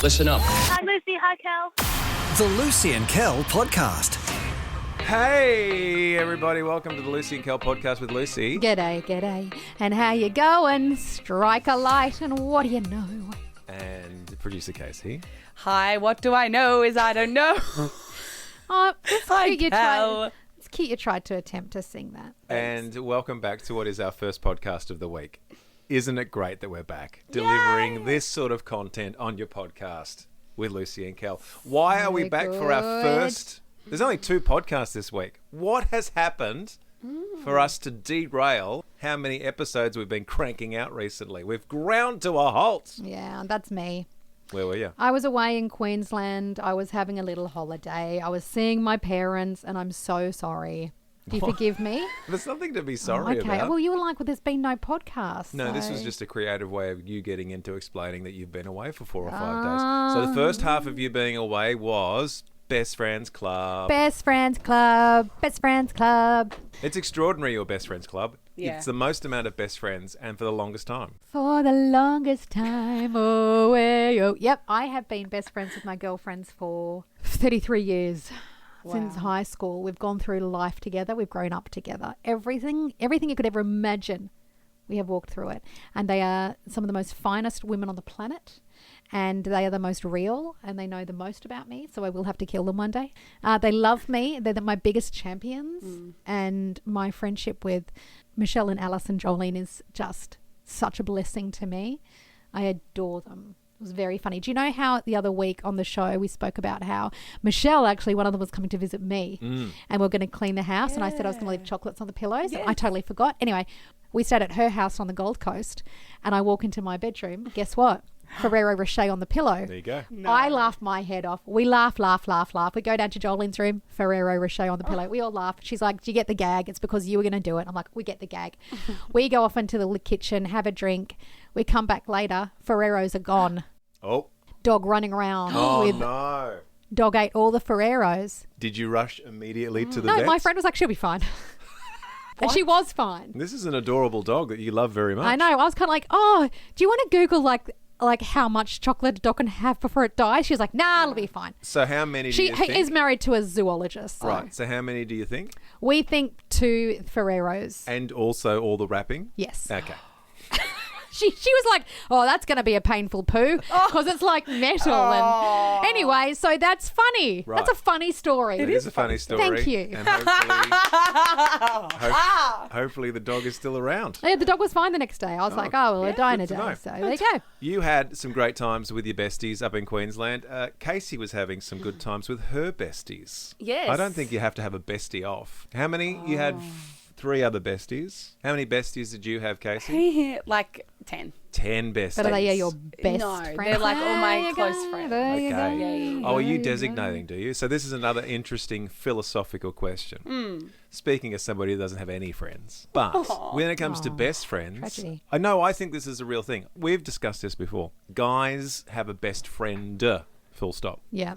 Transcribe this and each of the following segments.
Listen up. Hi, Lucy. Hi, Kel. The Lucy and Kel podcast. Hey, everybody. Welcome to the Lucy and Kel podcast with Lucy. G'day. And how you going? Strike a light and what do you know? And producer Casey. Hi, what do I know is I don't know. Oh, it's Hi, cute Kel. it's cute you tried to attempt to sing that. And welcome back to what is our first podcast of the week. Isn't it great that we're back delivering this sort of content on your podcast with Lucy and Kel? Why are we Very back for our good. first? There's only 2 podcasts this week. What has happened for us to derail how many episodes we've been cranking out recently? We've ground to a halt. Yeah, that's me. Where were you? I was away in Queensland. I was having a little holiday. I was seeing my parents and I'm so sorry. Do you forgive me? There's nothing to be sorry Okay. about. Well, you were like, well, there's been no podcast. No, this so- was just a creative way of you getting into explaining that you've been away for 4 or 5 days. So the first half of you being away was Best Friends Club. Best Friends Club. Best Friends Club. It's extraordinary, your Best Friends Club. Yeah. It's the most amount of best friends and for the longest time. For the longest time away. Oh, yep, I have been best friends with my girlfriends for 33 years. Since high school. We've gone through life together. We've grown up together. Everything you could ever imagine, we have walked through it. And they are some of the most finest women on the planet. And they are the most real and they know the most about me. So I will have to kill them one day. They love me. They're my biggest champions. And my friendship with Michelle and Alice and Jolene is just such a blessing to me. I adore them. It was very funny. Do you know how the other week on the show we spoke about how Michelle, actually, one of them was coming to visit me and we are going to clean the house and I said I was going to leave chocolates on the pillows and I totally forgot. Anyway, we stayed at her house on the Gold Coast and I walk into my bedroom. Guess what? Ferrero Rocher on the pillow. There you go. I laughed my head off. We laugh. We go down to Jolene's room, Ferrero Rocher on the pillow. We all laugh. She's like, do you get the gag? It's because you were going to do it. I'm like, we get the gag. We go off into the kitchen, have a drink. We come back later. Ferreros are gone. Oh. Dog running around Oh, with no. dog ate all the Ferreros. Did you rush immediately to the No, vet? my friend was like, she'll be fine. And she was fine. This is an adorable dog that you love very much. I know. I was kind of like, oh, do you want to Google like how much chocolate a dog can have before it dies? She was like, nah, it'll be fine. So how many do She you think? is married to a zoologist. So Right. So how many do you think? we think 2 Ferreros. And also all the wrapping? Yes. Okay. She was like, oh, that's going to be a painful poo because it's like metal. And anyway, so that's funny. Right. That's a funny story. It is a funny story. Thank you. And hopefully the dog is still around. Yeah, the dog was fine the next day. I was like, oh, well, a die in a good to day. know. So there you go. You had some great times with your besties up in Queensland. Casey was having some good times with her besties. Yes. I don't think you have to have a bestie off. How many? You had 3 other besties. How many besties did you have, Casey? Like 10. 10 besties. But are they your best No, friends? they're like all my There you close go, friends. there you Okay. go. Oh, are you designating, do you? So this is another interesting philosophical question. Speaking as somebody who doesn't have any friends. But when it comes to best friends, Tragedy. I think this is a real thing. We've discussed this before. Guys have a best friend, full stop. Yeah.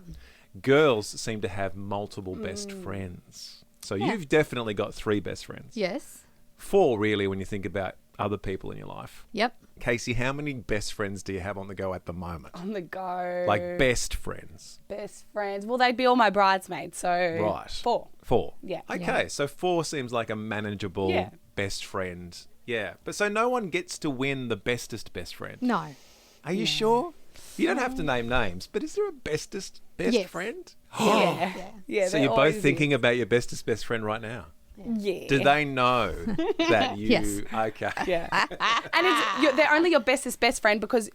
Girls seem to have multiple best friends. So you've definitely got 3 best friends. Yes. 4 really when you think about other people in your life. Yep. Casey, how many best friends do you have on the go at the moment? On the go. Like best friends. Best friends. Well, they'd be all my bridesmaids, so Right. 4. 4. Yeah. Okay, so 4 seems like a manageable best friend. Yeah. But so no one gets to win the bestest best friend. No. Are you sure? You don't have to name names, but is there a bestest best Yes. friend? Yeah. Yeah. So there you're both always thinking about your bestest best friend right now. is. Yeah. Do they know that you... Yes. Okay. Yeah. And they're only your bestest best friend because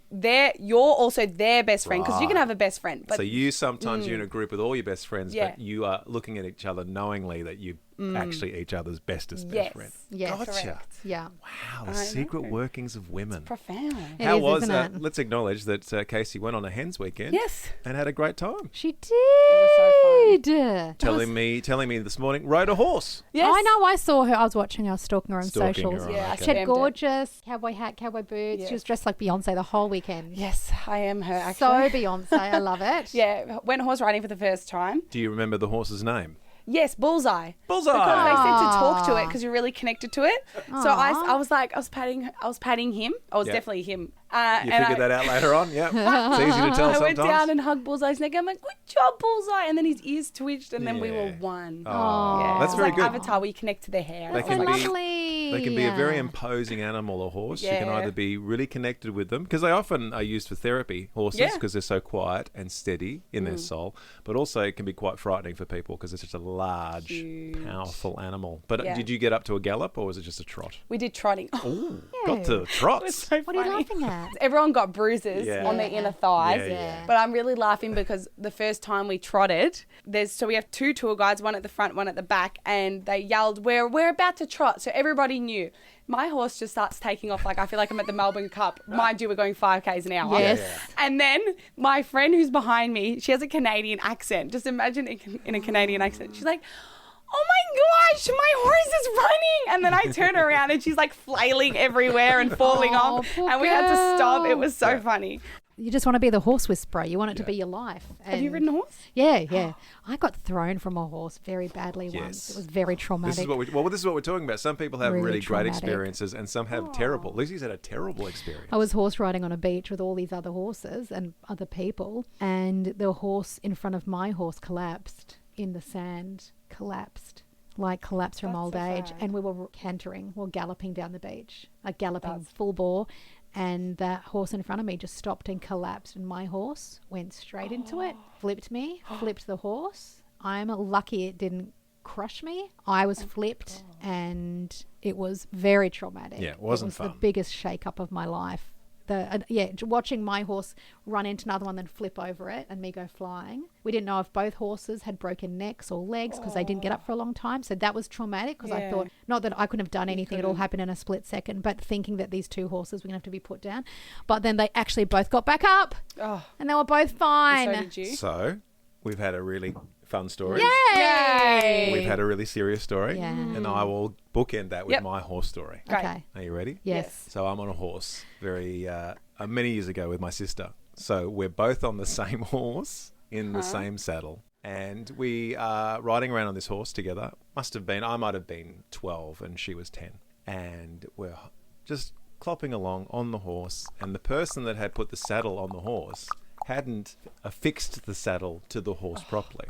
you're also their best friend because you can have a best friend. But So you sometimes you're in a group with all your best friends, Yeah. but you are looking at each other knowingly that you actually each other's bestest best Yes. friend. Yes. Gotcha. Correct. Yeah. Wow, the secret workings of women. profound. It How is, was isn't it? Let's acknowledge that Casey went on a hens weekend. Yes. And had a great time. She did. was so Telling me this morning, rode a horse. Yes. I know. I saw her. I was watching her, stalking her on Stalking socials. her on, Yeah, okay. She had Spammed it. gorgeous cowboy hat, cowboy boots. Yeah. She was dressed like Beyonce the whole weekend. Yes, I am her So actually. Beyonce. I love it. Yeah, went horse riding for the first time. Do you remember the horse's name? Yes, Bullseye. Bullseye. Because they said to talk to it because you're really connected to it. So I was like, I was patting him. I was Yeah. definitely him. You figured that out later on? Yeah. It's easy to tell I went sometimes. down and hugged Bullseye's neck. I'm like, good job, Bullseye. And then his ears twitched and then we were one. Oh, Yeah, that's it's very like good. Avatar where you connect to their hair. They That's can so be- lovely. They can be a very imposing animal, a horse. You can Yeah. either be really connected with them, because they often are used for therapy, horses, Yeah. because they're so quiet and steady in their soul, but also it can be quite frightening for people because it's such a large, Huge. powerful animal. But Yeah. did you get up to a gallop or was it just a trot? We did trotting. Ooh, got to trots. It's so What are you funny. laughing at? Everyone got bruises Yeah. on their inner thighs. Yeah. But I'm really laughing because the first time we trotted, we have 2 tour guides, one at the front, one at the back, and they yelled, we're about to trot. So everybody knew. My horse just starts taking off like I feel like I'm at the Melbourne Cup. Mind you, we're going 5Ks an hour. Yes. And then my friend who's behind me, she has a Canadian accent. Just imagine in a Canadian accent. She's like, oh my gosh, my horse is running. And then I turn around and she's like flailing everywhere and falling Oh, off. poor And we had to stop. girl. It was so funny. You just want to be the horse whisperer. You want it to be your life. Have you And- ridden a horse? Yeah. I got thrown from a horse very badly once. Yes. It was very traumatic. This is what we're talking about. Some people have Really really great traumatic. experiences and some have terrible. Lucy's had a terrible experience. I was horse riding on a beach with all these other horses and other people, and the horse in front of my horse collapsed in the sand. Collapsed from That's old so age. sad. And we were galloping down the beach, galloping full bore. And that horse in front of me just stopped and collapsed, and my horse went straight into it, flipped me, flipped the horse. I'm lucky it didn't crush me. I was flipped, and it was very traumatic. Yeah, it wasn't the fun. biggest shake-up of my life. Watching my horse run into another one, then flip over it, and me go flying. We didn't know if both horses had broken necks or legs because they didn't get up for a long time. So that was traumatic because I Yeah. thought, not that I couldn't have done anything, it all happened in a split second, but thinking that these 2 horses were going to have to be put down. But then they actually both got back up, Oh, and they were both and fine. so did you? So, we've had a really fun story. Yay! We've had a really serious story. Yeah. And I will bookend that with Yep. my horse story. Great. Okay. Are you ready? Yes. So I'm on a horse many years ago with my sister. So we're both on the same horse in the same saddle. And we are riding around on this horse together. I might have been 12 and she was 10. And we're just clopping along on the horse. And the person that had put the saddle on the horse hadn't affixed the saddle to the horse properly.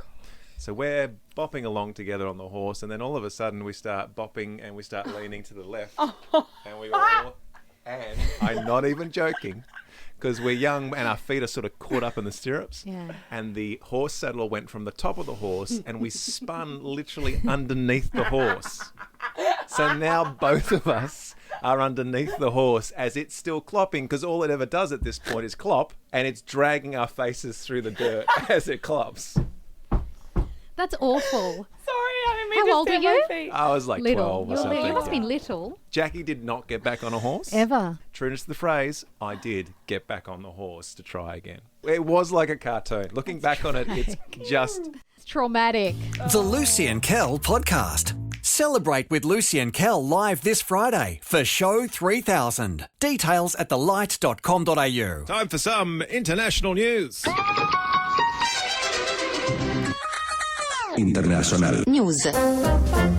So we're bopping along together on the horse, and then all of a sudden we start bopping and we start leaning to the left. And we all, and I'm not even joking, because we're young and our feet are sort of caught up in the stirrups. Yeah. And the horse saddle went from the top of the horse and we spun literally underneath the horse. So now both of us are underneath the horse as it's still clopping, because all it ever does at this point is clop, and it's dragging our faces through the dirt as it clops. That's awful. Sorry, I didn't mean How to old stamp were you? my feet. I was like Little. 12 or something. You must have been Yeah. little. Jackie did not get back on a horse. Ever. Trueness to the phrase, I did get back on the horse to try again. It was like a cartoon. Looking back on it, it's just... It's traumatic. The Lucy and Kel podcast. Celebrate with Lucy and Kel live this Friday for show 3000. Details at thelight.com.au. Time for some international news. International. News.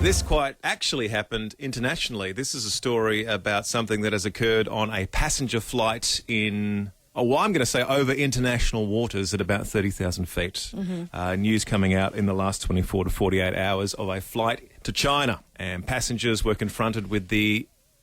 This quite actually happened internationally. This is a story about something that has occurred on a passenger flight in... I'm going to say over international waters at about 30,000 feet. News coming out in the last 24 to 48 hours of a flight to China. And passengers were confronted with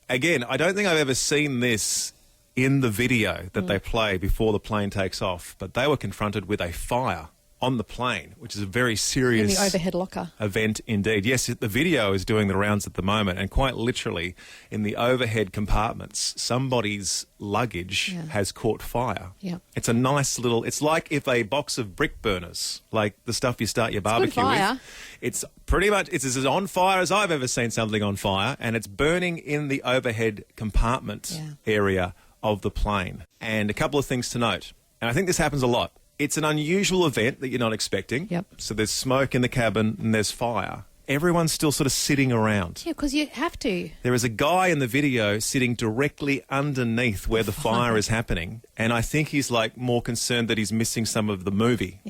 again, I don't think I've ever seen this in the video that they play before the plane takes off, but they were confronted with a fire on the plane, which is a very serious... In the overhead locker. event indeed. Yes, the video is doing the rounds at the moment, and quite literally in the overhead compartments, somebody's luggage has caught fire. Yep. It's a nice little... It's like if a box of brick burners, like the stuff you start your barbecue fire. with. It's pretty much... It's as on fire as I've ever seen something on fire, and it's burning in the overhead compartment area of the plane. And a couple of things to note, and I think this happens a lot. It's an unusual event that you're not expecting. Yep. So there's smoke in the cabin and there's fire. Everyone's still sort of sitting around. Yeah, because you have to. There is a guy in the video sitting directly underneath where the fire is happening. And I think he's like more concerned that he's missing some of the movie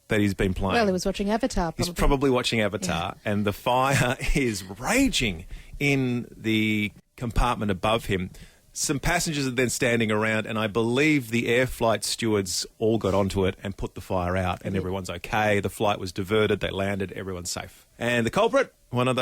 that he's been playing. Well, he was watching Avatar, probably. He's probably watching Avatar, and the fire is raging in the compartment above him. Some passengers are then standing around, and I believe the air flight stewards all got onto it and put the fire out, and everyone's okay. The flight was diverted. They landed. Everyone's safe. And the culprit, one of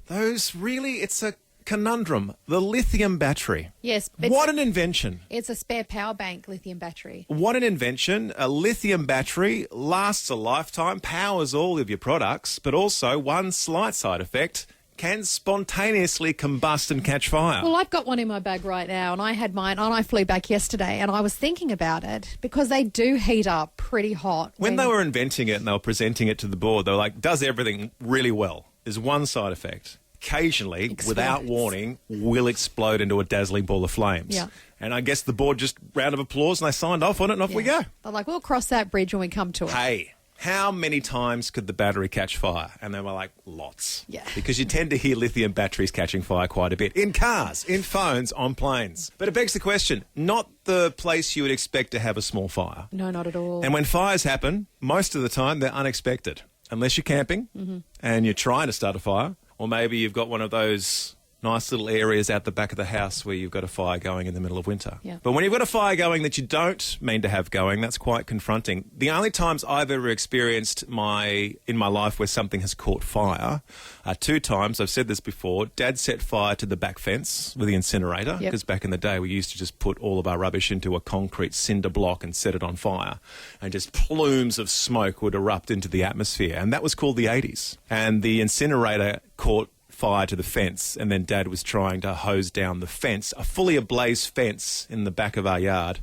it's a conundrum. The lithium battery. Yes. What an invention. It's a spare power bank lithium battery. What an invention. A lithium battery lasts a lifetime, powers all of your products, but also one slight side effect, can spontaneously combust and catch fire. Well, I've got one in my bag right now, and I had mine, and I flew back yesterday, and I was thinking about it because they do heat up pretty hot. When they were inventing it and they were presenting it to the board, they were like, does everything really well. There's one side effect. Occasionally, without warning, will explode into a dazzling ball of flames. Yeah. And I guess the board just round of applause and they signed off on it and off we go. They're like, we'll cross that bridge when we come to it. Hey, how many times could the battery catch fire? And they were like, lots. Yeah. Because you tend to hear lithium batteries catching fire quite a bit. In cars, in phones, on planes. But it begs the question, not the place you would expect to have a small fire. No, not at all. And when fires happen, most of the time they're unexpected. Unless you're camping and you're trying to start a fire. Or maybe you've got one of those nice little areas out the back of the house where you've got a fire going in the middle of winter. Yeah. But when you've got a fire going that you don't mean to have going, that's quite confronting. The only times I've ever experienced in my life where something has caught fire are 2 times. I've said this before. Dad set fire to the back fence with the incinerator because back in the day we used to just put all of our rubbish into a concrete cinder block and set it on fire, and just plumes of smoke would erupt into the atmosphere, and that was called the 80s. And the incinerator caught fire to the fence, and then Dad was trying to hose down the fence, a fully ablaze fence in the back of our yard.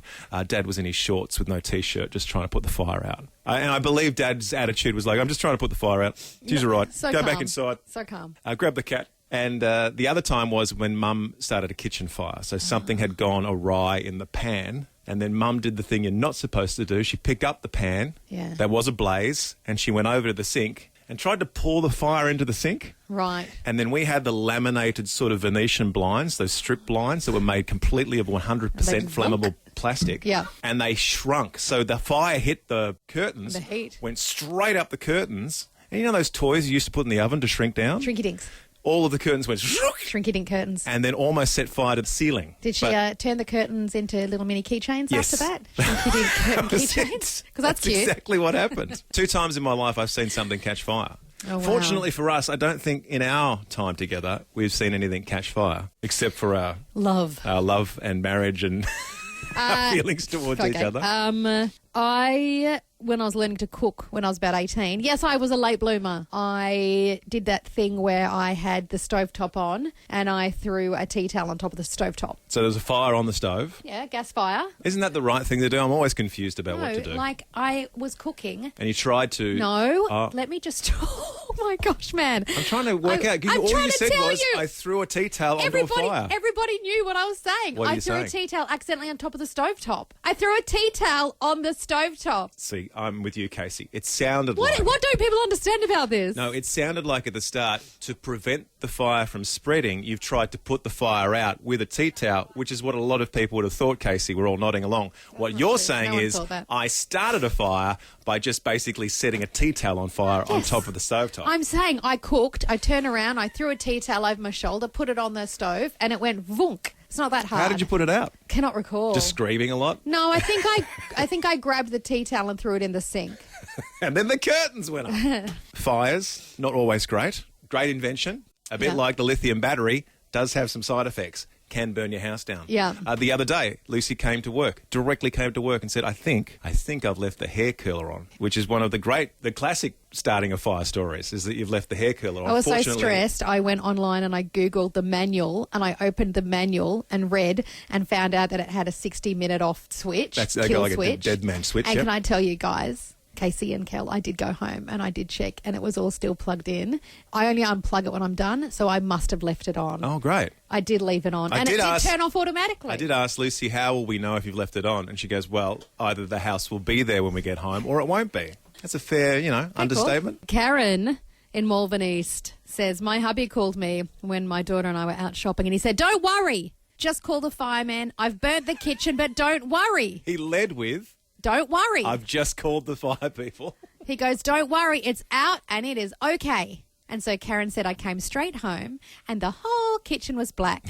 Dad was in his shorts with no T-shirt, just trying to put the fire out. And I believe Dad's attitude was like, I'm just trying to put the fire out. She's all right. So Go calm. back inside. So calm. Grab the cat. And the other time was when Mum started a kitchen fire. So something had gone awry in the pan, and then Mum did the thing you're not supposed to do. She picked up the pan that was ablaze, and she went over to the sink and tried to pour the fire into the sink. Right. And then we had the laminated sort of Venetian blinds, those strip blinds that were made completely of 100% flammable plastic. Yeah. And they shrunk. So the fire hit the curtains. The heat. Went straight up the curtains. And you know those toys you used to put in the oven to shrink down? Shrinky Dinks. All of the curtains went Shrinky Dink curtains. and then almost set fire to the ceiling. Did she turn the curtains into little mini keychains Yes. after that? Shrinky Dink curtain That was keychains? it. Because that's cute. Exactly what happened. 2 times in my life I've seen something catch fire. Oh, wow. Fortunately for us, I don't think in our time together we've seen anything catch fire, except for our Love. love and marriage and our feelings towards each other. When I was learning to cook when I was about 18, yes, I was a late bloomer. I did that thing where I had the stovetop on and I threw a tea towel on top of the stovetop. So there was a fire on the stove. Yeah, gas fire. Isn't that the right thing to do? I'm always confused about what to do. Like I was cooking. And you tried to... No, let me just... Oh, my gosh, man. I'm trying to work out. I'm All trying you to said tell was, you. I threw a tea towel onto a fire. Everybody knew what I was saying. What are I you threw a saying? tea towel accidentally on top of the stovetop. I threw a tea towel on the stovetop. See, I'm with you, Casey. It sounded What like... don't people understand about this? No, it sounded like at the start, to prevent the fire from spreading, you've tried to put the fire out with a tea towel, which is what a lot of people would have thought, Casey. We're all nodding along. What you're saying No one is, thought that. I started a fire by just basically setting a tea towel on fire on top of the stovetop. I'm saying I cooked, I turned around, I threw a tea towel over my shoulder, put it on the stove, and it went vunk. It's not that hard. How did you put it out? Cannot recall. Just screaming a lot? No, I think I grabbed the tea towel and threw it in the sink. And then the curtains went up. Fires, not always great. Great invention. A bit like the lithium battery, does have some side effects. Can burn your house down. Yeah. The other day, Lucy directly came to work and said, I think I've left the hair curler on, which is one of the classic starting a fire stories, is that you've left the hair curler on. I was so stressed, I went online and I Googled the manual and I opened the manual and read and found out that it had a 60-minute off switch. That's kill like switch. a dead man switch. And Yep. can I tell you guys, Casey and Kel, I did go home and I did check and it was all still plugged in. I only unplug it when I'm done, so I must have left it on. Oh, great. I did leave it on. I and did it did ask- turn off automatically. I did ask Lucy, how will we know if you've left it on? And she goes, well, either the house will be there when we get home or it won't be. That's a fair, understatement. Cool. Karen in Malvern East says, my hubby called me when my daughter and I were out shopping and he said, don't worry, just call the fireman. I've burnt the kitchen, but don't worry. He led with, Don't worry. I've just called the fire people. He goes, don't worry, it's out and it is okay. And so Karen said, I came straight home and the whole kitchen was black.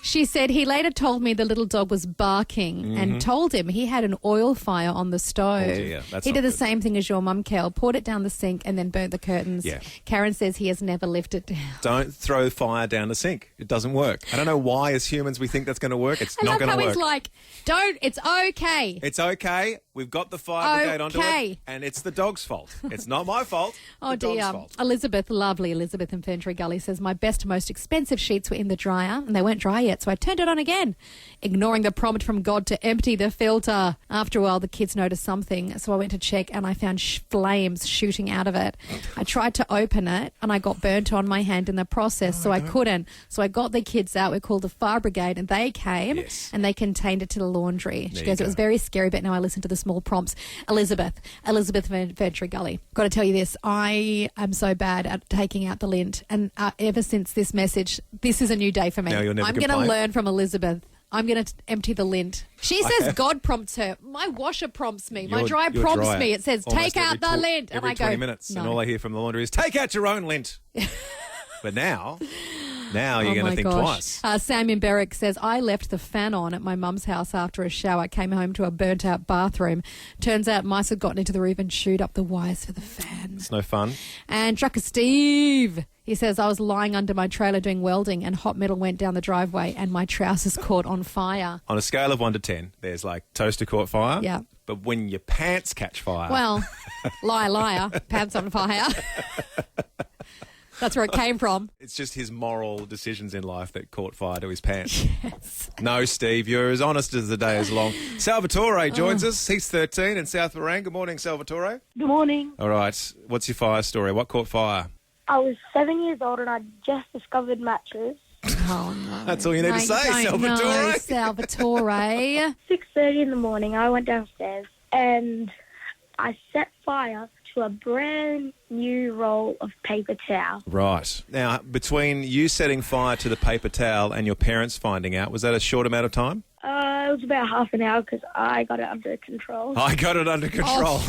She said he later told me the little dog was barking and told him he had an oil fire on the stove. Oh, dear. That's he not did the good. same thing as your mum, Kel, poured it down the sink and then burnt the curtains. Yeah. Karen says he has never lifted it down. Don't throw fire down the sink. It doesn't work. I don't know why as humans we think that's going to work. It's I not love going how to work. he's like, don't, it's okay. It's okay. We've got the fire brigade onto Okay. it, and it's the dog's fault. It's not my fault. Oh, the dog's dear. fault. Elizabeth, lovely Elizabeth in Ferntree Gully says, my best, most expensive sheets were in the dryer and they weren't dry yet, so I turned it on again, ignoring the prompt from God to empty the filter. After a while, the kids noticed something, so I went to check and I found flames shooting out of it. I tried to open it and I got burnt on my hand in the process, so I couldn't. So I got the kids out. We called the fire brigade and they came and they contained it to the laundry. She There goes, you it was go. very scary, but now I listen to the small prompts. Elizabeth Ferntree Gully. Got to tell you this, I am so bad at taking out the lint, and ever since this message, this is a new day for me. Now you'll never I'm going to complain? learn from Elizabeth. I'm going to empty the lint. She says God prompts her. My washer prompts me. My dryer Your prompts dryer. me. It says, Almost take out the lint. Every and I 20 go, minutes. no. And all I hear from the laundry is, take out your own lint. But now you're going to think twice. Sam in Berwick says, I left the fan on at my mum's house after a shower, came home to a burnt out bathroom. Turns out mice had gotten into the roof and chewed up the wires for the fan. It's no fun. And Trucker Steve, he says, I was lying under my trailer doing welding and hot metal went down the driveway and my trousers caught on fire. On a scale of 1 to 10, there's like toaster caught fire. Yeah. But when your pants catch fire. Well, liar, pants on fire. That's where it came from. It's just his moral decisions in life that caught fire to his pants. Yes. No, Steve, you're as honest as the day is long. Salvatore joins us. He's 13 in South Warang. Good morning, Salvatore. Good morning. All right. What's your fire story? What caught fire? I was 7 years old and I just discovered matches. Oh, no. That's all you need to Mate, say, don't know, Salvatore. Salvatore. 6:30 in the morning, I went downstairs and I set fire to a brand new roll of paper towel. Right. Now, between you setting fire to the paper towel and your parents finding out, was that a short amount of time? It was about half an hour because I got it under control. I got it under control.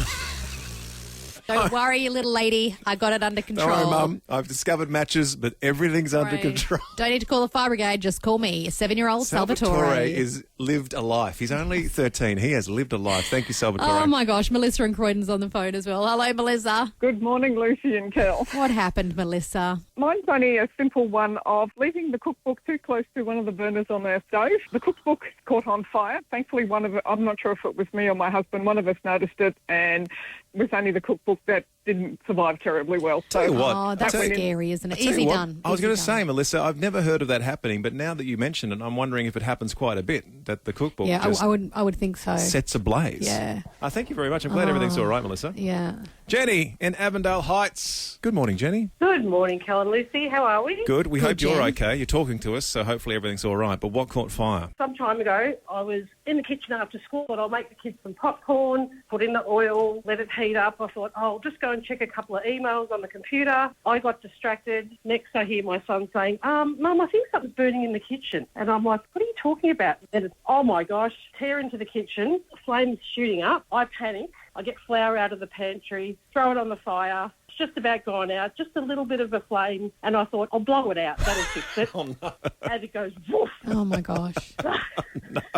Don't worry, you little lady. I got it under control. Don't worry, Mum. I've discovered matches, but everything's under Right. control. Don't need to call the fire brigade. Just call me, 7-year-old Salvatore. has lived a life. He's only 13. He has lived a life. Thank you, Salvatore. Oh, my gosh. Melissa in Croydon's on the phone as well. Hello, Melissa. Good morning, Lucy and Kel. What happened, Melissa? Mine's only a simple one of leaving the cookbook too close to one of the burners on our stove. The cookbook caught on fire. Thankfully, I'm not sure if it was me or my husband, one of us noticed it, and it was only the cookbook that didn't survive terribly well. Tell you what. Oh, that's Tell you- scary, isn't it? Tell you Easy what, done. I was Easy going to done. say, Melissa, I've never heard of that happening, but now that you mention it, I'm wondering if it happens quite a bit, that the cookbook Yeah, just I would think so. sets ablaze. Yeah. Thank you very much. I'm glad everything's all right, Melissa. Yeah. Jenny in Avondale Heights. Good morning, Jenny. Good morning, Kel and Lucy. How are we? Good. We Good, hope you're Jen. okay. You're talking to us, so hopefully everything's all right. But what caught fire? Some time ago, I was in the kitchen after school. Thought I'll make the kids some popcorn, put in the oil, let it heat up. I thought, I'll just go and check a couple of emails on the computer. I got distracted. Next, I hear my son saying, Mum, I think something's burning in the kitchen. And I'm like, what are you talking about? And it's, oh, my gosh, tear into the kitchen, flames shooting up. I panic. I get flour out of the pantry, throw it on the fire. It's just about gone out, just a little bit of a flame. And I thought, I'll blow it out. That'll fix it. Oh, no. And it goes, woof. Oh, my gosh.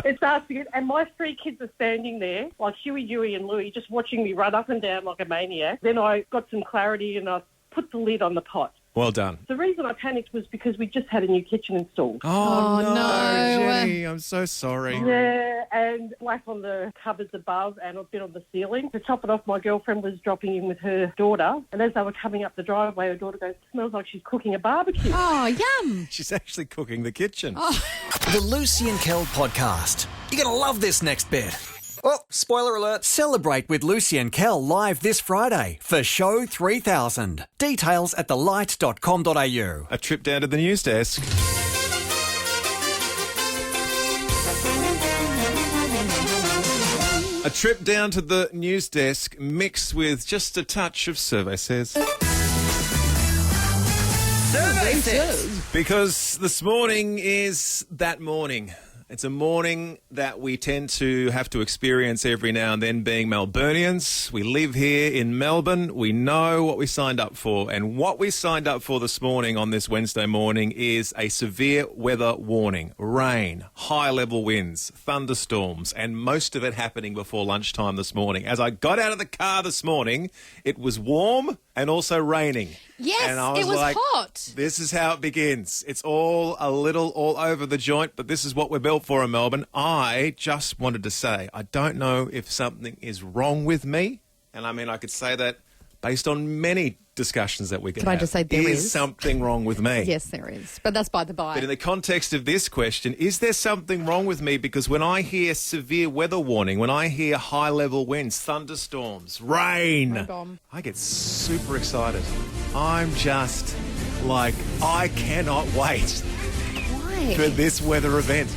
It starts to get, and my 3 kids are standing there, like Huey, Dewey and Louie, just watching me run up and down like a maniac. Then I got some clarity and I put the lid on the pot. Well done. The reason I panicked was because we just had a new kitchen installed. Oh, no. Jenny, I'm so sorry. Yeah, and black on the cupboards above and a bit on the ceiling. To top it off, my girlfriend was dropping in with her daughter, and as they were coming up the driveway, her daughter goes, smells like she's cooking a barbecue. Oh, yum. She's actually cooking the kitchen. The Lucy and Kel podcast. You're going to love this next bit. Oh, spoiler alert. Celebrate with Lucy and Kel live this Friday for show 3000. Details at thelight.com.au. A trip down to the news desk. A trip down to the news desk mixed with just a touch of Survey Says. Survey Says! Because this morning is that morning. It's a morning that we tend to have to experience every now and then being Melburnians. We live here in Melbourne. We know what we signed up for. And what we signed up for this morning on this Wednesday morning is a severe weather warning. Rain, high-level winds, thunderstorms, and most of it happening before lunchtime this morning. As I got out of the car this morning, it was warm and also raining. Yes, and I was it was like, hot. This is how it begins. It's all a little all over the joint, but this is what we're built for in Melbourne. I just wanted to say, I don't know if something is wrong with me. And I mean, I could say that based on many discussions that we can have. I just say there is something wrong with me? Yes, there is. But that's by the by. But in the context of this question, is there something wrong with me? Because when I hear severe weather warning, when I hear high-level winds, thunderstorms, rain, I get super excited. I'm just like, I cannot wait for this weather event.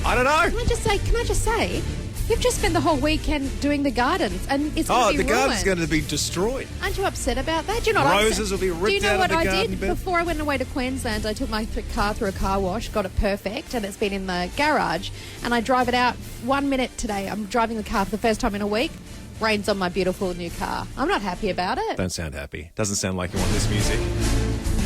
I don't know. Can I just say, you've just spent the whole weekend doing the gardens and it's going to be the ruined. garden's going to be destroyed. Aren't you upset about that? Do you know what Roses will be ripped out of the garden Do you know what I did? bed? Before I went away to Queensland, I took my car through a car wash, got it perfect, and it's been in the garage. And I drive it out 1 minute today. I'm driving the car for the first time in a week. Rains on my beautiful new car. I'm not happy about it. Don't sound happy. Doesn't sound like you want this music.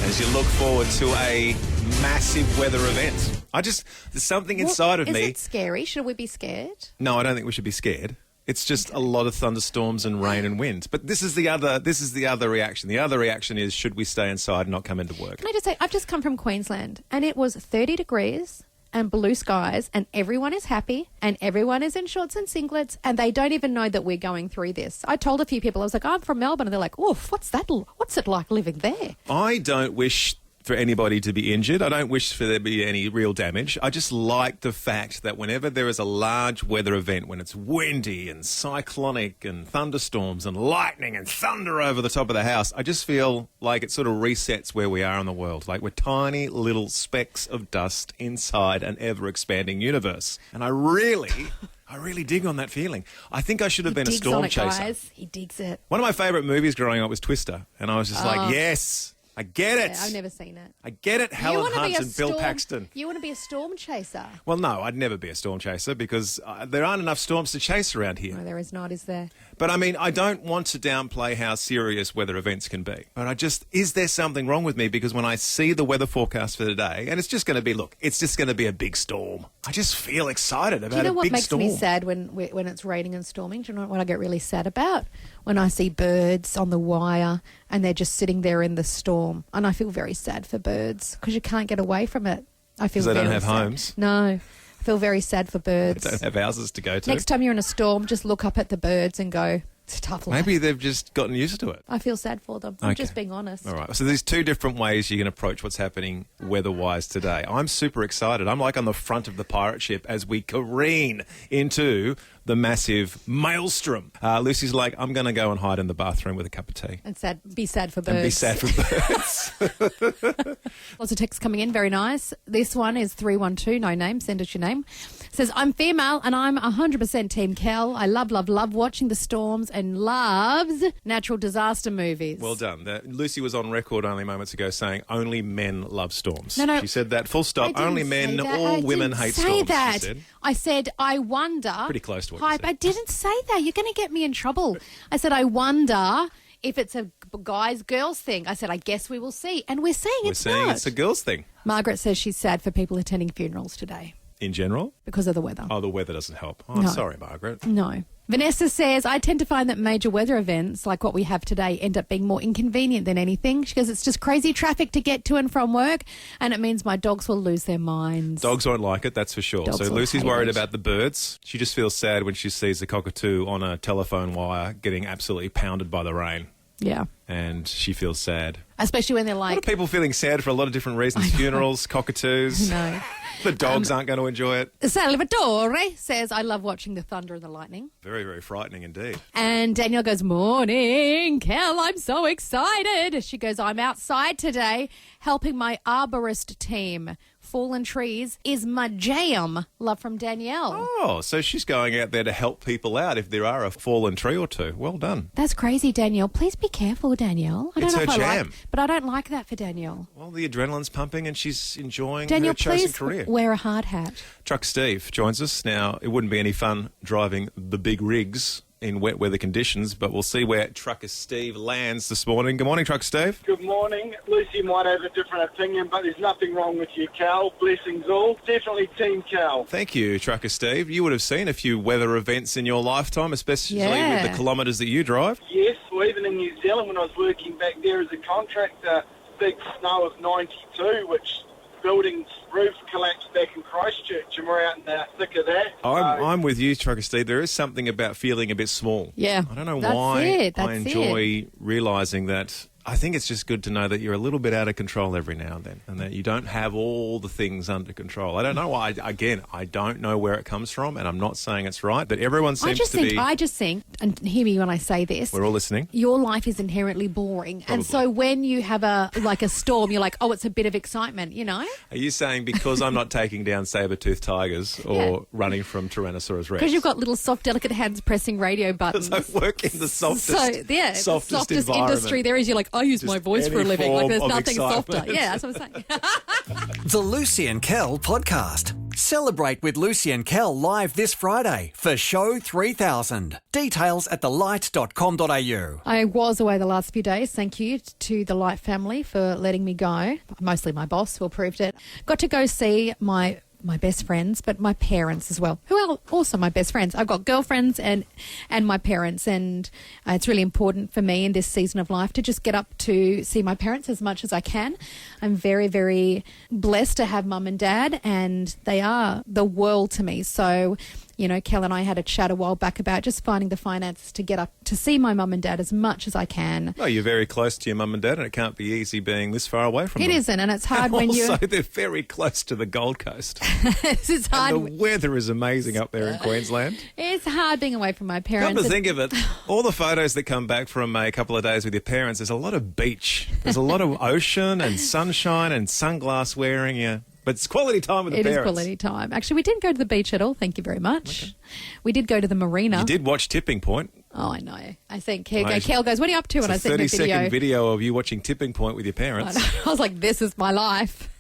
As you look forward to a massive weather event. There's something inside of me. Is it scary? Should we be scared? No, I don't think we should be scared. It's just a lot of thunderstorms and rain and wind. But this is the other reaction. The other reaction is, should we stay inside and not come into work? Can I just say, I've just come from Queensland and it was 30 degrees and blue skies and everyone is happy and everyone is in shorts and singlets and they don't even know that we're going through this. I told a few people, I was like, I'm from Melbourne, and they're like, oof, what's it like living there? I don't wish for anybody to be injured. I don't wish for there to be any real damage. I just like the fact that whenever there is a large weather event, when it's windy and cyclonic and thunderstorms and lightning and thunder over the top of the house, I just feel like it sort of resets where we are in the world. Like we're tiny little specks of dust inside an ever-expanding universe. And I really dig on that feeling. I think I should have been a storm chaser. Guys. He digs it. One of my favourite movies growing up was Twister. And I was just like, yes, I get it. Yeah, I've never seen it. I get it, Helen Hunt and Bill Paxton. You want to be a storm chaser? Well, no, I'd never be a storm chaser because there aren't enough storms to chase around here. No, there is not, is there? But, I mean, I don't want to downplay how serious weather events can be. But is there something wrong with me? Because when I see the weather forecast for today, and it's just going to be, it's just going to be a big storm. I just feel excited about a big storm. Do you know what makes me sad when it's raining and storming? Do you know what I get really sad about? When I see birds on the wire and they're just sitting there in the storm. And I feel very sad for birds because you can't get away from it. I feel because they don't have sad. homes? No. I feel very sad for birds. They don't have houses to go to. Next time you're in a storm, just look up at the birds and go, it's a tough life. Maybe they've just gotten used to it. I feel sad for them. I'm just being honest. All right. So there's two different ways you can approach what's happening weather-wise today. I'm super excited. I'm like on the front of the pirate ship as we careen into the massive maelstrom. Lucy's like, I'm going to go and hide in the bathroom with a cup of tea. And be sad for birds. And be sad for birds. Lots of texts coming in. Very nice. This one is 312, no name. Send us your name. Says, I'm female and I'm 100% Team Kel. I love watching the storms and loves natural disaster movies. Well done. Lucy was on record only moments ago saying only men love storms. No. She said that full stop. Only men, all women hate storms, that. she said. I said, I wonder. Pretty close to what you said. I didn't say that. You're going to get me in trouble. I said, I wonder if it's a girls thing. I said, I guess we will see. And we're saying it's not. We're saying it's a girls thing. Margaret says she's sad for people attending funerals today. In general? Because of the weather. Oh, the weather doesn't help. Oh, No. Sorry, Margaret. No. Vanessa says, I tend to find that major weather events like what we have today end up being more inconvenient than anything. She goes, it's just crazy traffic to get to and from work, and it means my dogs will lose their minds. Dogs won't like it, that's for sure. Dogs so will Lucy's hate worried it. about the birds. She just feels sad when she sees the cockatoo on a telephone wire getting absolutely pounded by the rain. Yeah. And she feels sad. Especially when they're A lot like... of people feeling sad for a lot of different reasons. Funerals, cockatoos. No. The dogs aren't going to enjoy it. Salvatore says, I love watching the thunder and the lightning. Very, very frightening indeed. And Danielle goes, morning, Kel, I'm so excited. She goes, I'm outside today helping my arborist team fallen trees is my jam. Love from Danielle. Oh, so she's going out there to help people out if there are a fallen tree or two. Well done. That's crazy, Danielle. Please be careful, Danielle. I don't It's know her if I jam. like, but I don't like that for Danielle. Well, the adrenaline's pumping and she's enjoying Danielle, her chosen please career. wear a hard hat. Truck Steve joins us. Now, it wouldn't be any fun driving the big rigs in wet weather conditions, but we'll see where Trucker Steve lands this morning. Good morning, Trucker Steve. Good morning. Lucy might have a different opinion, but there's nothing wrong with you, Kel. Blessings all. Definitely Team Kel. Thank you, Trucker Steve. You would have seen a few weather events in your lifetime, especially Yeah. with the kilometres that you drive. Yes, well, even in New Zealand when I was working back there as a contractor, big snow of 92, which building's roof collapsed back in Christchurch, and we're out in the thick of that. I'm with you, Trucker Steve. There is something about feeling a bit small. Yeah. I don't know That's why it. I That's enjoy realising that. I think it's just good to know that you're a little bit out of control every now and then, and that you don't have all the things under control. I don't know why. Again, I don't know where it comes from, and I'm not saying it's right, but everyone seems to be... I just think, and hear me when I say this, We're all listening. your life is inherently boring. And so when you have a storm, you're like, oh, it's a bit of excitement, you know? Are you saying because I'm not taking down saber-toothed tigers or running from Tyrannosaurus Rex? Because you've got little soft, delicate hands pressing radio buttons. Because I work in the softest, the softest industry there is. You're like, I use my voice for a any living. Like, there's form of nothing softer. excitement. Yeah, that's what I'm saying. The Lucy and Kel podcast. Celebrate with Lucy and Kel live this Friday for show 3000. Details at thelight.com.au. I was away the last few days. Thank you to the Light family for letting me go. Mostly my boss who approved it. Got to go see my best friends, but my parents as well, who are also my best friends. I've got girlfriends and my parents, and it's really important for me in this season of life to just get up to see my parents as much as I can. I'm very, very blessed to have mum and dad, and they are the world to me. So, you know, Kel and I had a chat a while back about just finding the finances to get up to see my mum and dad as much as I can. Well, you're very close to your mum and dad, and it can't be easy being this far away from them. It isn't, and it's hard when you're... Also, they're very close to the Gold Coast. It's hard. And the weather is amazing up there in Queensland. It's hard being away from my parents. Come to think of it, all the photos that come back from a couple of days with your parents, there's a lot of beach. There's a lot of ocean and sunshine and sunglass wearing. Yeah. But it's quality time with the parents. It is quality time. Actually, we didn't go to the beach at all. Thank you very much. Okay. We did go to the marina. You did watch Tipping Point. Oh, I know. I think Kel goes, what are you up to? And I sent the video. 30-second video of you watching Tipping Point with your parents. I was like, this is my life.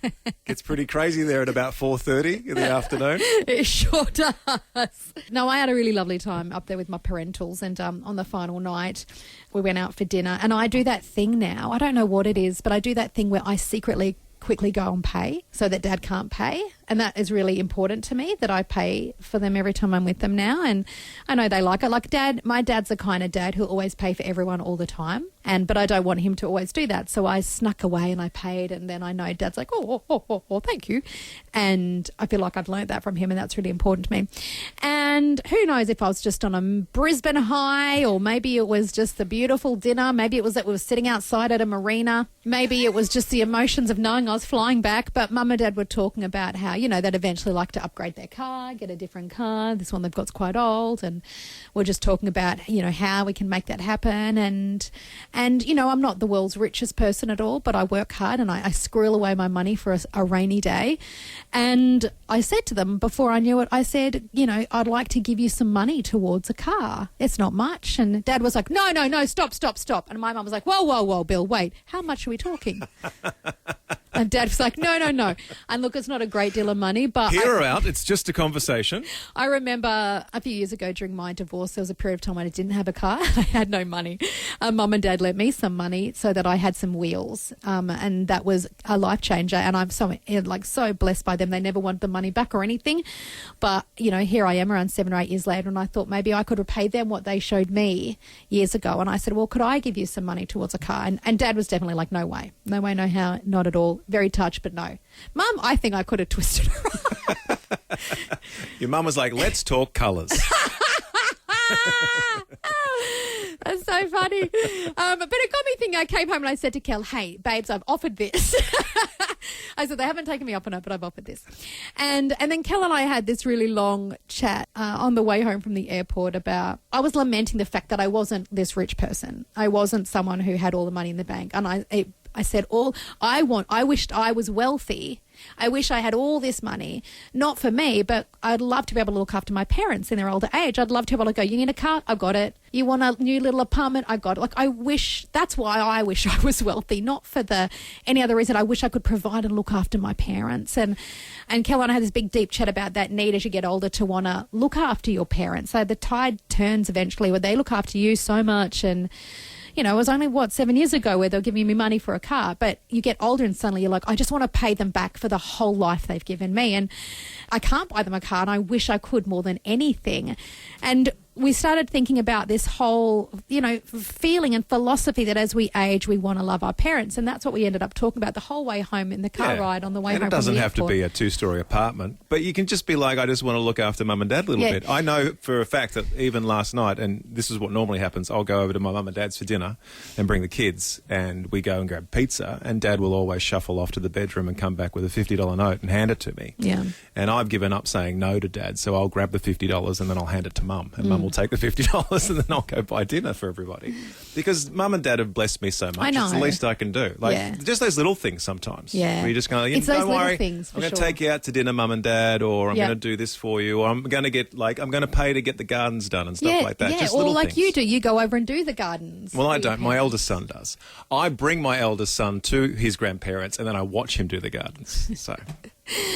Gets pretty crazy there at about 4:30 in the afternoon. It sure does. No, I had a really lovely time up there with my parentals, and on the final night we went out for dinner, and I do that thing now. I don't know what it is, but I do that thing where I secretly quickly go and pay so that Dad can't pay, and that is really important to me, that I pay for them every time I'm with them now. And I know they like it. Like my dad's the kind of dad who'll always pay for everyone all the time, but I don't want him to always do that, so I snuck away and I paid, and then I know Dad's like, oh, thank you, and I feel like I've learned that from him, and that's really important to me. And who knows if I was just on a Brisbane high, or maybe it was just the beautiful dinner, maybe it was that we were sitting outside at a marina, maybe it was just the emotions of knowing I was flying back. But Mum and Dad were talking about how, you know, they'd eventually like to upgrade their car, get a different car. This one they've got's quite old, and we're just talking about, you know, how we can make that happen. And you know, I'm not the world's richest person at all, but I work hard and I squirrel away my money for a rainy day. And I said to them before I knew it, I said, you know, I'd like to give you some money towards a car. It's not much. And Dad was like, no, stop. And my mum was like, whoa, Bill, wait, how much are we talking? And Dad was like, no. And look, it's not a great deal of money, but... Hear her out. It's just a conversation. I remember a few years ago during my divorce, there was a period of time when I didn't have a car. I had no money. Mum and Dad lent me some money so that I had some wheels. And that was a life changer. And I'm so blessed by them. They never want the money back or anything. But, you know, here I am around 7 or 8 years later, and I thought maybe I could repay them what they showed me years ago. And I said, well, could I give you some money towards a car? And Dad was definitely like, no way, no how, not at all. Very touched, but no. Mum, I think I could have twisted her. Your mum was like, let's talk colours. That's so funny. But it got me thinking. I came home and I said to Kel, hey, babes, I've offered this. I said, they haven't taken me up on it, but I've offered this. And then Kel and I had this really long chat on the way home from the airport about, I was lamenting the fact that I wasn't this rich person. I wasn't someone who had all the money in the bank. And I said, I wished I was wealthy. I wish I had all this money, not for me, but I'd love to be able to look after my parents in their older age. I'd love to be able to go, you need a car? I've got it. You want a new little apartment? I've got it. Like, that's why I wish I was wealthy, not for any other reason. I wish I could provide and look after my parents. And Kel and I had this big, deep chat about that need as you get older to want to look after your parents. So the tide turns eventually where they look after you so much. And you know, it was only, 7 years ago where they were giving me money for a car. But you get older and suddenly you're like, I just want to pay them back for the whole life they've given me. And I can't buy them a car, and I wish I could more than anything. And we started thinking about this whole, feeling and philosophy that as we age, we want to love our parents. And that's what we ended up talking about the whole way home in the car ride on the way home. And it doesn't have to be a 2-story apartment, but you can just be like, I just want to look after mum and dad a little bit. I know for a fact that even last night, and this is what normally happens, I'll go over to my mum and dad's for dinner and bring the kids, and we go and grab pizza, and dad will always shuffle off to the bedroom and come back with a $50 note and hand it to me. Yeah. And I've given up saying no to dad, so I'll grab the $50 and then I'll hand it to mum, and mum will take the $50 and then I'll go buy dinner for everybody. Because mum and dad have blessed me so much. I know. It's the least I can do. Just those little things sometimes. Yeah. Where you just go, it's don't those worry, little things, I'm going to take you out to dinner, mum and dad, or I'm going to do this for you, or I'm going to pay to get the gardens done and stuff like that. Yeah, just or little like things. you do. You go over and do the gardens. Well, I don't. My eldest son does. I bring my eldest son to his grandparents and then I watch him do the gardens. So,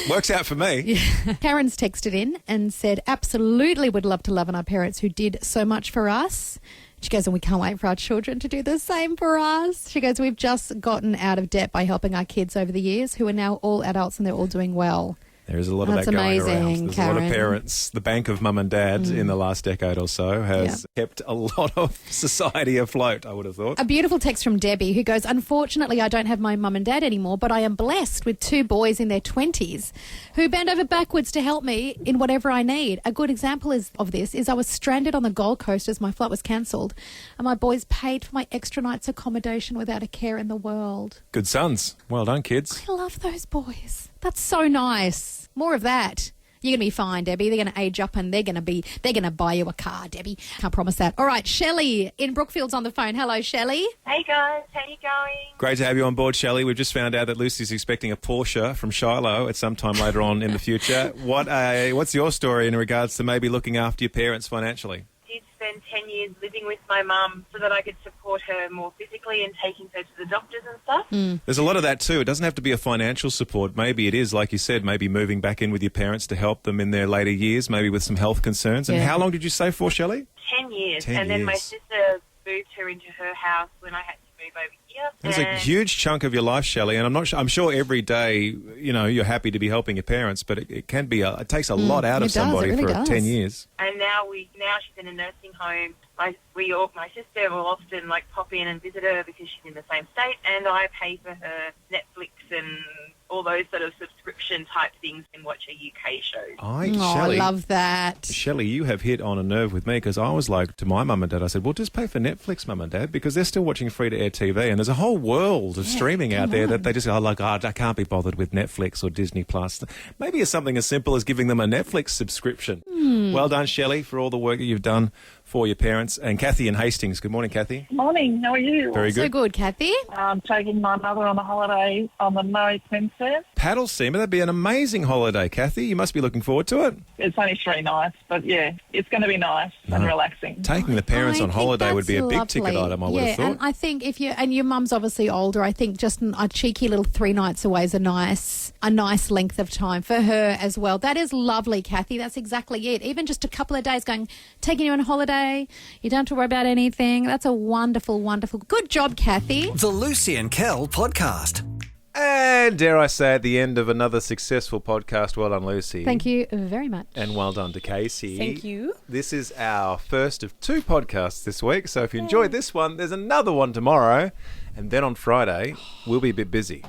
works out for me. Yeah. Karen's texted in and said, absolutely would love to love on our parents who did so much for us. She goes, and we can't wait for our children to do the same for us. She goes, we've just gotten out of debt by helping our kids over the years who are now all adults and they're all doing well. There is a lot of that going around. There's a lot of parents. The bank of mum and dad in the last decade or so has kept a lot of society afloat, I would have thought. A beautiful text from Debbie who goes, unfortunately, I don't have my mum and dad anymore, but I am blessed with 2 boys in their 20s who bend over backwards to help me in whatever I need. A good example of this is I was stranded on the Gold Coast as my flight was cancelled, and my boys paid for my extra night's accommodation without a care in the world. Good sons. Well done, kids. I love those boys. That's so nice. More of that. You're going to be fine, Debbie. They're going to age up and they're going to buy you a car, Debbie. Can't promise that. All right, Shelley in Brookfield's on the phone. Hello, Shelley. Hey, guys. How you going? Great to have you on board, Shelley. We've just found out that Lucy's expecting a Porsche from Shiloh at some time later on in the future. What's your story in regards to maybe looking after your parents financially? I did spend 10 years living with my mum so that I could support her more physically and taking her to the doctors and stuff. There's a lot of that too. It doesn't have to be a financial support. Maybe it is, like you said, maybe moving back in with your parents to help them in their later years, maybe with some health concerns. And how long did you stay for, Shelley? 10 years. And then my sister moved her into her house when I had to move over here. That's a huge chunk of your life, Shelley, and I'm sure every day, you're happy to be helping your parents, but it can be it takes a lot out of somebody for 10 years. And now she's in a nursing home. My sister will often pop in and visit her because she's in the same state, and I pay for her Netflix and all those sort of subscription type things and watch her UK shows. Shelley, I love that. Shelley, you have hit on a nerve with me because I was like to my mum and dad, I said, well, just pay for Netflix, mum and dad, because they're still watching free-to-air TV and there's a whole world of streaming out there that they just go, I can't be bothered with Netflix or Disney Plus. Maybe it's something as simple as giving them a Netflix subscription. Well done, Shelley, for all the work that you've done for your parents. And Kathy in Hastings. Good morning, Kathy. Morning. How are you? Very good. So good, Kathy. I'm taking my mother on a holiday on the Murray Princess. Paddle steamer. That'd be an amazing holiday, Kathy. You must be looking forward to it. It's only 3 nights, but yeah, it's going to be nice and relaxing. Taking the parents on holiday would be a big ticket item, I would have thought. And I think and your mum's obviously older, I think just a cheeky little 3 nights away is a nice length of time for her as well. That is lovely, Kathy. That's exactly it. Even just a couple of days taking you on holiday, you don't have to worry about anything. That's a wonderful, wonderful. Good job, Kathy. The Lucy and Kel podcast. And dare I say, at the end of another successful podcast, well done, Lucy. Thank you very much. And well done to Casey. Thank you. This is our first of 2 podcasts this week, so if you enjoyed this one, there's another one tomorrow. And then on Friday, we'll be a bit busy.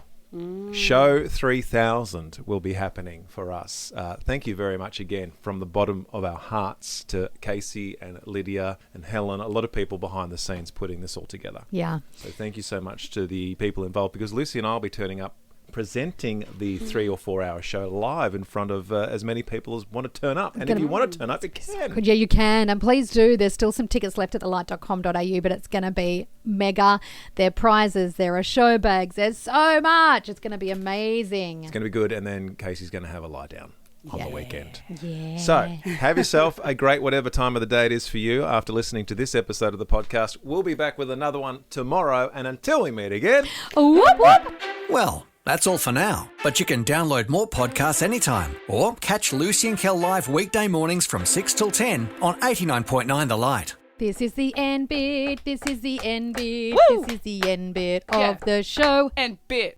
Show 3000 will be happening for us. Thank you very much again from the bottom of our hearts to Casey and Lydia and Helen, a lot of people behind the scenes putting this all together. Yeah. So thank you so much to the people involved, because Lucy and I will be turning up presenting the 3 or 4 hour show live in front of as many people as want to turn up. And if you want to turn up, you can. Yeah, you can. And please do. There's still some tickets left at thelight.com.au, but it's going to be mega. There are prizes. There are show bags. There's so much. It's going to be amazing. It's going to be good. And then Casey's going to have a lie down on the weekend. Yeah. So have yourself a great whatever time of the day it is for you after listening to this episode of the podcast. We'll be back with another one tomorrow. And until we meet again... Whoop, whoop. Well, that's all for now. But you can download more podcasts anytime or catch Lucy and Kel live weekday mornings from 6 till 10 on 89.9 The Light. This is the end bit. This is the end bit. Woo! This is the end bit of the show. And bit.